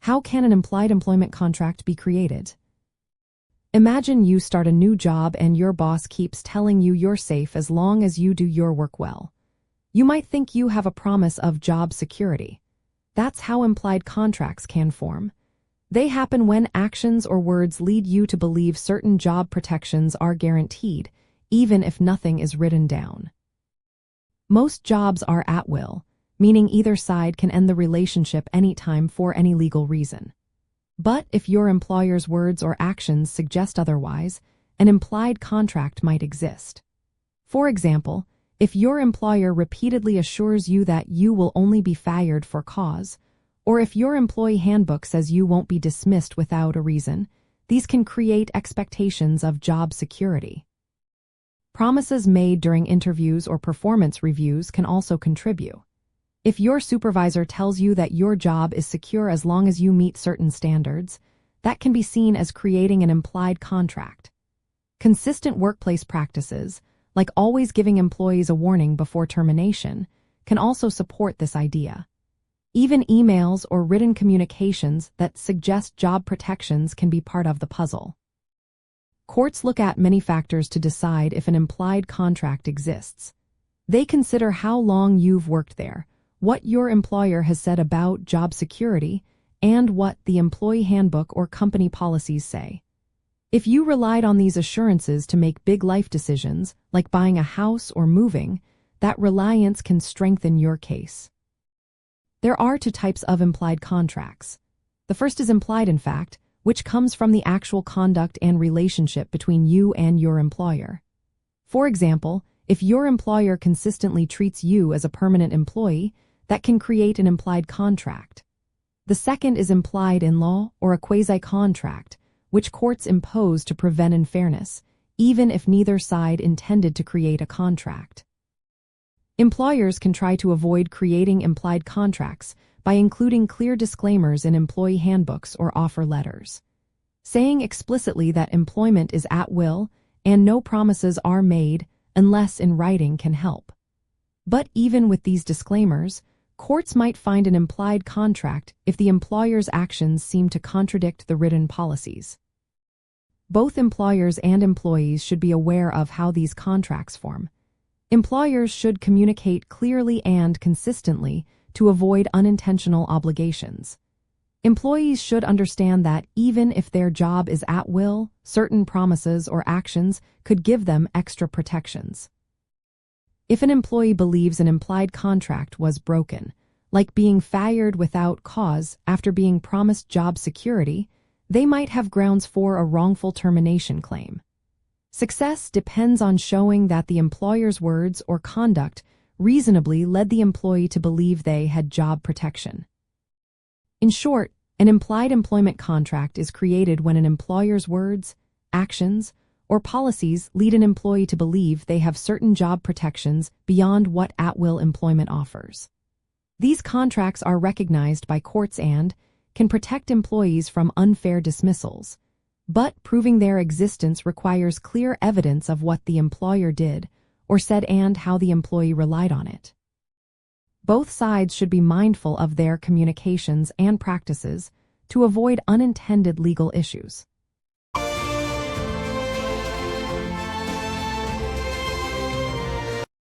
How can an implied employment contract be created? Imagine you start a new job and your boss keeps telling you you're safe as long as you do your work well. You might think you have a promise of job security. That's how implied contracts can form. They happen when actions or words lead you to believe certain job protections are guaranteed, even if nothing is written down. Most jobs are at will, meaning either side can end the relationship anytime for any legal reason. But if your employer's words or actions suggest otherwise, an implied contract might exist. For example, if your employer repeatedly assures you that you will only be fired for cause, or if your employee handbook says you won't be dismissed without a reason, these can create expectations of job security. Promises made during interviews or performance reviews can also contribute. If your supervisor tells you that your job is secure as long as you meet certain standards, that can be seen as creating an implied contract. Consistent workplace practices, like always giving employees a warning before termination, can also support this idea. Even emails or written communications that suggest job protections can be part of the puzzle. Courts look at many factors to decide if an implied contract exists. They consider how long you've worked there, what your employer has said about job security, and what the employee handbook or company policies say. If you relied on these assurances to make big life decisions, like buying a house or moving, that reliance can strengthen your case. There are two types of implied contracts. The first is implied in fact, which comes from the actual conduct and relationship between you and your employer. For example, if your employer consistently treats you as a permanent employee, that can create an implied contract. The second is implied in law or a quasi-contract, which courts impose to prevent unfairness, even if neither side intended to create a contract. Employers can try to avoid creating implied contracts by including clear disclaimers in employee handbooks or offer letters. Saying explicitly that employment is at will and no promises are made unless in writing can help. But even with these disclaimers, courts might find an implied contract if the employer's actions seem to contradict the written policies. Both employers and employees should be aware of how these contracts form. Employers should communicate clearly and consistently to avoid unintentional obligations. Employees should understand that even if their job is at will, certain promises or actions could give them extra protections. If an employee believes an implied contract was broken, like being fired without cause after being promised job security, they might have grounds for a wrongful termination claim. Success depends on showing that the employer's words or conduct reasonably led the employee to believe they had job protection. In short, an implied employment contract is created when an employer's words, actions, or policies lead an employee to believe they have certain job protections beyond what at-will employment offers. These contracts are recognized by courts and can protect employees from unfair dismissals, but proving their existence requires clear evidence of what the employer did or said and how the employee relied on it. Both sides should be mindful of their communications and practices to avoid unintended legal issues.